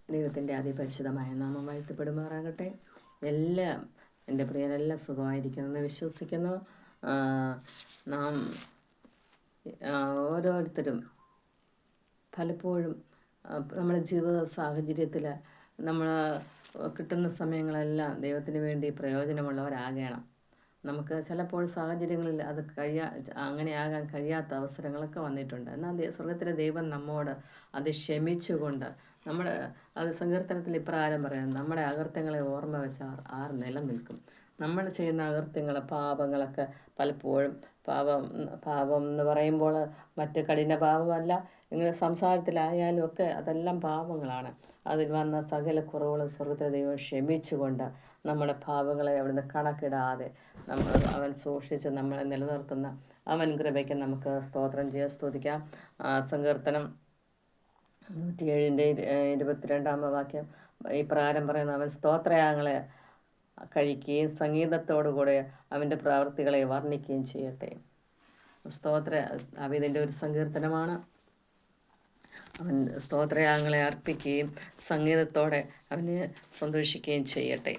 ദൈവത്തിൻ്റെ അതിപരിശുദ്ധമായ നാമം വാഴ്ത്തപ്പെടുമാറാകട്ടെ. എല്ലാം എൻ്റെ പ്രിയരെല്ലാം സുഖമായിരിക്കുമെന്ന് വിശ്വസിക്കുന്നു. നാം ഓരോരുത്തരും പലപ്പോഴും നമ്മുടെ ജീവിത സാഹചര്യത്തിൽ നമ്മൾ കിട്ടുന്ന സമയങ്ങളെല്ലാം ദൈവത്തിന് വേണ്ടി പ്രയോജനമുള്ളവരാകണം. നമുക്ക് ചിലപ്പോൾ സാഹചര്യങ്ങളിൽ അത് അങ്ങനെയാകാൻ കഴിയാത്ത അവസരങ്ങളൊക്കെ വന്നിട്ടുണ്ട്. എന്നാൽ സ്വർഗത്തിലെ ദൈവം നമ്മോട് അത് ക്ഷമിച്ചുകൊണ്ട് അത് സങ്കീർത്തനത്തിൽ ഇപ്രകാരം പറയുന്നത്, നമ്മുടെ അകൃത്യങ്ങളെ ഓർമ്മ വെച്ചാൽ ആർ നിലനിൽക്കും. നമ്മൾ ചെയ്യുന്ന അകൃത്യങ്ങൾ, പാപങ്ങളൊക്കെ പലപ്പോഴും പാപം എന്ന് പറയുമ്പോൾ മറ്റ് കഠിന പാപമല്ല, ഇങ്ങനെ സംസാരത്തിലായാലും ഒക്കെ അതെല്ലാം പാപങ്ങളാണ്. അതിൽ വന്ന സകല കുറവുകളും സ്വർഗത്തിലെ ദൈവം ക്ഷമിച്ചുകൊണ്ട് നമ്മുടെ പാപങ്ങളെ അവിടുന്ന് കണക്കിടാതെ അവൻ സൂക്ഷിച്ച് നമ്മളെ നിലനിർത്തുന്ന അവൻ കൃപയ്ക്ക് നമുക്ക് സ്തോത്രം ചെയ്യാൻ സ്തുതിക്കാം. സങ്കീർത്തനം 107:22 വാക്യം ഈ പ്രകാരം പറയുന്ന, അവൻ സ്തോത്രയാഗങ്ങളെ കഴിക്കുകയും സംഗീതത്തോടുകൂടെ അവൻ്റെ പ്രവൃത്തികളെ വർണ്ണിക്കുകയും ചെയ്യട്ടെ. ദാവീദിൻ്റെ ഒരു സങ്കീർത്തനമാണ്. അവൻ സ്തോത്രയാഗങ്ങളെ അർപ്പിക്കുകയും സംഗീതത്തോടെ അവനെ സന്തോഷിക്കുകയും ചെയ്യട്ടെ.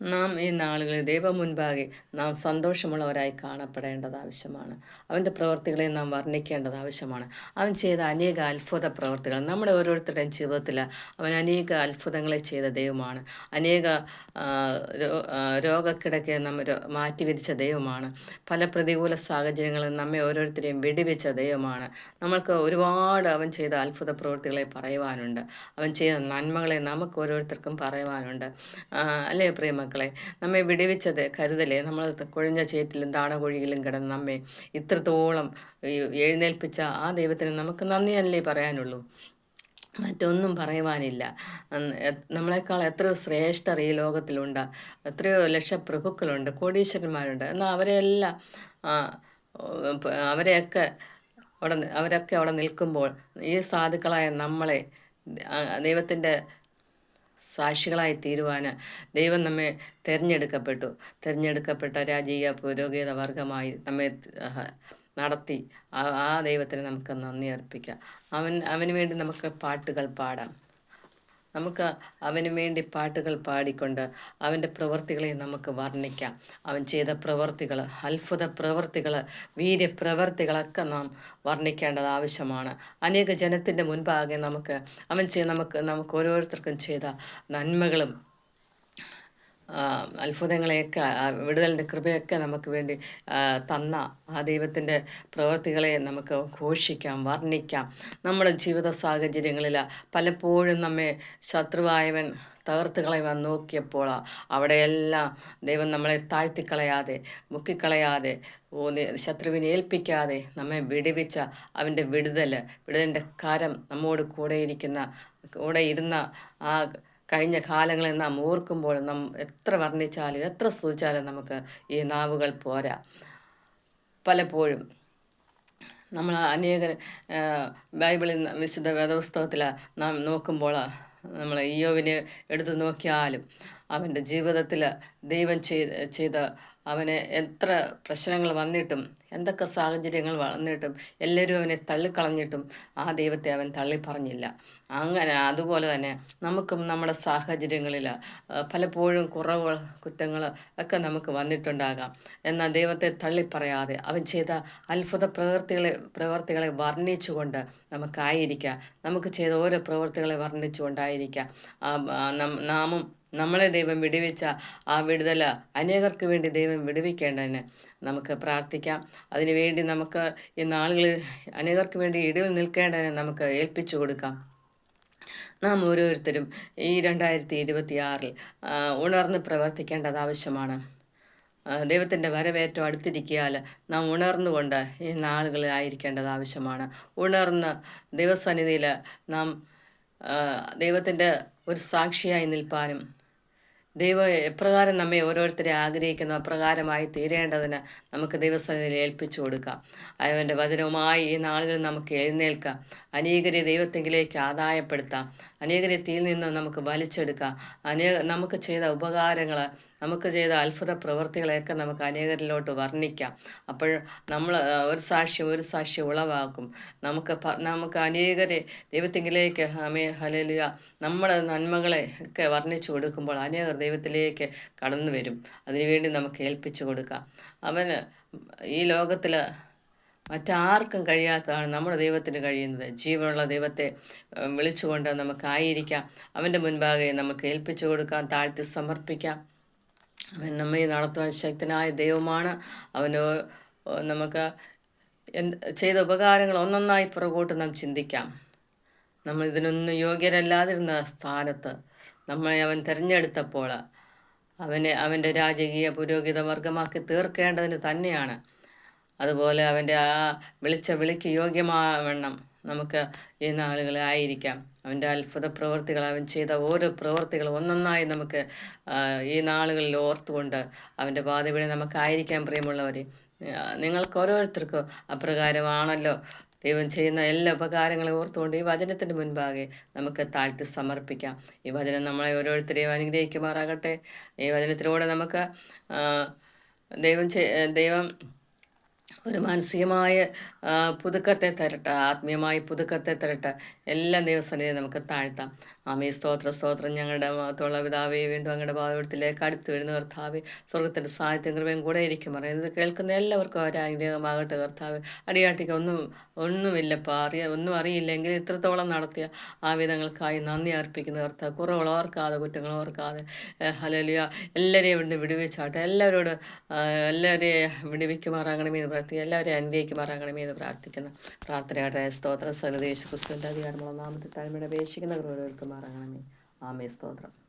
നാം ഈ നാളുകളിൽ ദൈവം മുൻപാകെ നാം സന്തോഷമുള്ളവരായി കാണപ്പെടേണ്ടത് ആവശ്യമാണ്. അവൻ്റെ പ്രവൃത്തികളെ നാം വർണ്ണിക്കേണ്ടത് ആവശ്യമാണ്. അവൻ ചെയ്ത അനേക അത്ഭുത പ്രവൃത്തികൾ നമ്മുടെ ഓരോരുത്തരുടെയും ജീവിതത്തിൽ അവൻ അനേക അത്ഭുതങ്ങളെ ചെയ്ത ദൈവമാണ്. അനേക രോഗക്കിടക്കെ നമ്മെ മാറ്റിവരിച്ച ദൈവമാണ്. പല പ്രതികൂല സാഹചര്യങ്ങളിൽ നമ്മെ ഓരോരുത്തരെയും വെടിവെച്ച ദൈവമാണ്. നമ്മൾക്ക് ഒരുപാട് അവൻ ചെയ്ത അത്ഭുത പ്രവൃത്തികളെ പറയുവാനുണ്ട്. അവൻ ചെയ്ത നന്മകളെ നമുക്ക് ഓരോരുത്തർക്കും പറയുവാനുണ്ട്. അല്ലേ പ്രിയമക്കളെ? നമ്മെ വിടുവിച്ചത് കരുതലേ, നമ്മൾ കുഴഞ്ഞ ചേറ്റിലും താണകുഴിയിലും കിടന്ന് നമ്മെ ഇത്രത്തോളം എഴുന്നേൽപ്പിച്ച ആ ദൈവത്തിന് നമുക്ക് നന്ദിയല്ലേ പറയാനുള്ളൂ. മറ്റൊന്നും പറയുവാനില്ല. നമ്മളെക്കാൾ എത്രയോ ശ്രേഷ്ഠർ ഈ ലോകത്തിലുണ്ട്. എത്രയോ ലക്ഷപ്രഭുക്കളുണ്ട്, കോടീശ്വരന്മാരുണ്ട്. എന്നാൽ അവരൊക്കെ അവിടെ നിൽക്കുമ്പോൾ ഈ സാധുക്കളായ നമ്മളെ ദൈവത്തിൻ്റെ സാക്ഷികളായി തീരുവാൻ ദൈവം നമ്മെ തിരഞ്ഞെടുക്കപ്പെട്ട രാജീയ പുരോഹിത വർഗമായി നമ്മെ നടത്തി. ആ ദൈവത്തിന് നമുക്ക് നന്ദി അർപ്പിക്കാം. അവന് വേണ്ടി നമുക്ക് പാട്ടുകൾ പാടാം. നമുക്ക് അവന് വേണ്ടി പാട്ടുകൾ പാടിക്കൊണ്ട് അവൻ്റെ പ്രവൃത്തികളെ നമുക്ക് വർണ്ണിക്കാം. അവൻ ചെയ്ത പ്രവൃത്തികൾ, അത്ഭുത പ്രവൃത്തികൾ, വീര്യപ്രവൃത്തികളൊക്കെ നാം വർണ്ണിക്കേണ്ടത് ആവശ്യമാണ്. അനേക ജനത്തിൻ്റെ മുൻപാകെ നമുക്ക് ഓരോരുത്തർക്കും ചെയ്ത നന്മകളും അത്ഭുതങ്ങളെയൊക്കെ വിടുതലിൻ്റെ കൃപയൊക്കെ നമുക്ക് വേണ്ടി തന്ന ആ ദൈവത്തിൻ്റെ പ്രവൃത്തികളെ നമുക്ക് ഘോഷിക്കാം, വർണ്ണിക്കാം. നമ്മുടെ ജീവിത സാഹചര്യങ്ങളിൽ പലപ്പോഴും നമ്മെ ശത്രുവായവൻ തകർത്ത് കളയുവാൻ നോക്കിയപ്പോൾ അവിടെയെല്ലാം ദൈവം നമ്മളെ താഴ്ത്തിക്കളയാതെ, മുക്കിക്കളയാതെ, ശത്രുവിനെ ഏൽപ്പിക്കാതെ നമ്മെ വിടുവിച്ച അവൻ്റെ വിടുതലിൻ്റെ കരം നമ്മോട് കൂടെ ഇരുന്ന ആ കഴിഞ്ഞ കാലങ്ങളിൽ നാം ഓർക്കുമ്പോൾ എത്ര വർണ്ണിച്ചാലും എത്ര സ്തുതിച്ചാലും നമുക്ക് ഈ നാവുകൾ പോരാ. പലപ്പോഴും നമ്മൾ ബൈബിളിൽ വിശുദ്ധ വേദപുസ്തകത്തിൽ നാം നോക്കുമ്പോൾ നമ്മൾ ഇയ്യോബിനെ എടുത്തു നോക്കിയാലും അവൻ്റെ ജീവിതത്തിൽ ദൈവം ചെയ്ത അവന് എത്ര പ്രശ്നങ്ങൾ വന്നിട്ടും, എന്തൊക്കെ സാഹചര്യങ്ങൾ വന്നിട്ടും, എല്ലാവരും അവനെ തള്ളിക്കളഞ്ഞിട്ടും ആ ദൈവത്തെ അവൻ തള്ളിപ്പറഞ്ഞില്ല. അതുപോലെ തന്നെ നമുക്കും നമ്മുടെ സാഹചര്യങ്ങളിൽ പലപ്പോഴും കുറവുകൾ, കുറ്റങ്ങൾ ഒക്കെ നമുക്ക് വന്നിട്ടുണ്ടാകാം. എന്നാൽ ദൈവത്തെ തള്ളിപ്പറയാതെ അവൻ ചെയ്ത അത്ഭുത പ്രവൃത്തികളെ വർണ്ണിച്ചുകൊണ്ട് നമുക്കായിരിക്കാം. നമുക്ക് ചെയ്ത ഓരോ പ്രവൃത്തികളെ വർണ്ണിച്ചുകൊണ്ടായിരിക്കാം നമ്മളെ ദൈവം വിടുവിച്ച ആ വിടുതൽ അനേകർക്ക് വേണ്ടി ദൈവം വിടുവിക്കേണ്ടതിന് നമുക്ക് പ്രാർത്ഥിക്കാം. അതിനുവേണ്ടി നമുക്ക് ഈ നാളുകളിൽ അനേകർക്ക് വേണ്ടി ഇടിവിൽ നിൽക്കേണ്ടതിന് നമുക്ക് ഏൽപ്പിച്ചു കൊടുക്കാം. നാം ഓരോരുത്തരും ഈ 2026 ഉണർന്ന് പ്രവർത്തിക്കേണ്ടത് ആവശ്യമാണ്. ദൈവത്തിൻ്റെ വരവേറ്റം അടുത്തിരിക്കിയാൽ നാം ഉണർന്നുകൊണ്ട് ഈ നാളുകളിൽ ആയിരിക്കേണ്ടത് ആവശ്യമാണ്. ഉണർന്ന് ദൈവസന്നിധിയിൽ നാം ദൈവത്തിൻ്റെ ഒരു സാക്ഷിയായി നിൽപ്പാനും ദൈവം എപ്രകാരം നമ്മെ ഓരോരുത്തരെ ആഗ്രഹിക്കുന്നു അപ്രകാരമായി തീരേണ്ടതിന് നമുക്ക് ദൈവസന്നിധിയിൽ ഏൽപ്പിച്ചു കൊടുക്കാം. അവൻ്റെ വചനവുമായി ഈ നാളുകളിൽ നമുക്ക് എഴുന്നേൽക്കാം. അനേകരെ ദൈവത്തെങ്കിലേക്ക് ആദായപ്പെടുത്താം. അനേകരെ തീയിൽ നിന്ന് നമുക്ക് വലിച്ചെടുക്കാം. നമുക്ക് ചെയ്ത ഉപകാരങ്ങൾ, നമുക്ക് ചെയ്ത അത്ഭുത പ്രവൃത്തികളെയൊക്കെ നമുക്ക് അനേകരിലോട്ട് വർണ്ണിക്കാം. അപ്പോൾ നമ്മൾ ഒരു സാക്ഷ്യം ഉളവാക്കും. നമുക്ക് അനേകരെ ദൈവത്തിങ്കിലേക്ക് ഹല്ലേലൂയ നമ്മുടെ നന്മകളെ ഒക്കെ വർണ്ണിച്ചു കൊടുക്കുമ്പോൾ അനേകർ ദൈവത്തിലേക്ക് കടന്നു വരും. അതിനുവേണ്ടി നമുക്ക് ഏൽപ്പിച്ചു കൊടുക്കാം. അവന് ഈ ലോകത്തിൽ മറ്റാർക്കും കഴിയാത്തതാണ് നമ്മുടെ ദൈവത്തിന് കഴിയുന്നത്. ജീവനുള്ള ദൈവത്തെ വിളിച്ചുകൊണ്ട് നമുക്കായിരിക്കാം. അവൻ്റെ മുൻപാകെ നമുക്ക് ഏൽപ്പിച്ചു കൊടുക്കാം, താഴ്ത്തി സമർപ്പിക്കാം. അവൻ നമ്മെ നടത്തുവാൻ ശക്തനായ ദൈവമാണ്. അവന് നമുക്ക് ചെയ്ത ഉപകാരങ്ങൾ ഒന്നൊന്നായി പുറകോട്ട് നാം ചിന്തിക്കാം. നമ്മൾ ഇതിനൊന്നും യോഗ്യരല്ലാതിരുന്ന സ്ഥാനത്ത് നമ്മളെ അവൻ തിരഞ്ഞെടുത്തപ്പോൾ അവൻ്റെ രാജകീയ പുരോഹിത വർഗമാക്കി തീർക്കേണ്ടതിന് തന്നെയാണ്. അതുപോലെ അവൻ്റെ ആ വിളിക്ക് യോഗ്യമാവണ്ണം നമുക്ക് ഈ നാളുകളെ ആയിരിക്കാം. അവൻ്റെ അത്ഭുത പ്രവൃത്തികൾ, അവൻ ചെയ്ത ഓരോ പ്രവൃത്തികളും ഒന്നൊന്നായി നമുക്ക് ഈ നാളുകളിൽ ഓർത്തുകൊണ്ട് അവൻ്റെ പാതവഴി നമുക്കായിരിക്കാൻ പ്രിയമുള്ളവർ. നിങ്ങൾക്ക് ഓരോരുത്തർക്കും അപ്രകാരമാണല്ലോ. ദൈവം ചെയ്യുന്ന എല്ലാ ഉപകാരങ്ങളും ഓർത്തുകൊണ്ട് ഈ വചനത്തിൻ്റെ മുൻപാകെ നമുക്ക് താഴ്ത്തി സമർപ്പിക്കാം. ഈ വചനം നമ്മളെ ഓരോരുത്തരെയും അനുഗ്രഹിക്കുമാറാകട്ടെ. ഈ വചനത്തിലൂടെ നമുക്ക് ദൈവം ഒരു മാനസികമായ പുതുക്കത്തെ തരട്ടെ, ആത്മീയമായി പുതുക്കത്തെ തരട്ടെ. എല്ലാ ദിവസവും നമുക്ക് താഴ്ത്താം. സ്തോത്രം. ഞങ്ങളുടെ മഹത്തുള്ള പിതാവേ, വീണ്ടും അങ്ങയുടെ പാദത്തിലേക്ക് അടുത്ത് വരുന്ന കർത്താവേ, സ്വർഗത്തിൻ്റെ സാന്നിധ്യം കൃപയും കൂടെ ഇരിക്കും പറയുന്നത് കേൾക്കുന്ന എല്ലാവർക്കും അവരാഗ്രഹമാകട്ടെ കർത്താവേ. അടിയാട്ടിക്ക് ഒന്നുമില്ലപ്പാ, ഒന്നും അറിയില്ലെങ്കിൽ ഇത്രത്തോളം നടത്തിയ ആ വിധങ്ങൾക്കായി നന്ദി അർപ്പിക്കുന്ന കർത്താവ്. കുറവുകൾ ഓർക്കാതെ, കുറ്റങ്ങൾ ഓർക്കാതെ ഹല്ലേലൂയ എല്ലാവരെയും ഇവിടുന്ന് വിടുവിച്ചാട്ടെ. എല്ലാവരെയും വിടുവിക്കുമാറാകണമേ എന്ന് പ്രാർത്ഥിക്കുക. എല്ലാവരെയും അനുഗ്രഹിക്കുമാറാകണമേ എന്ന് പ്രാർത്ഥിക്കുന്നു. പ്രാർത്ഥനയാട്ടെ. സ്തോത്രം. സകല യേശു ക്രിസ്തുവിൻ്റെ അധികാരമുള്ള നാമത്തിൽ താഴ്മയുടെ അപേക്ഷിക്കുന്ന ഓരോരുക്കുമാറാകണമേ. സ്തോത്രം.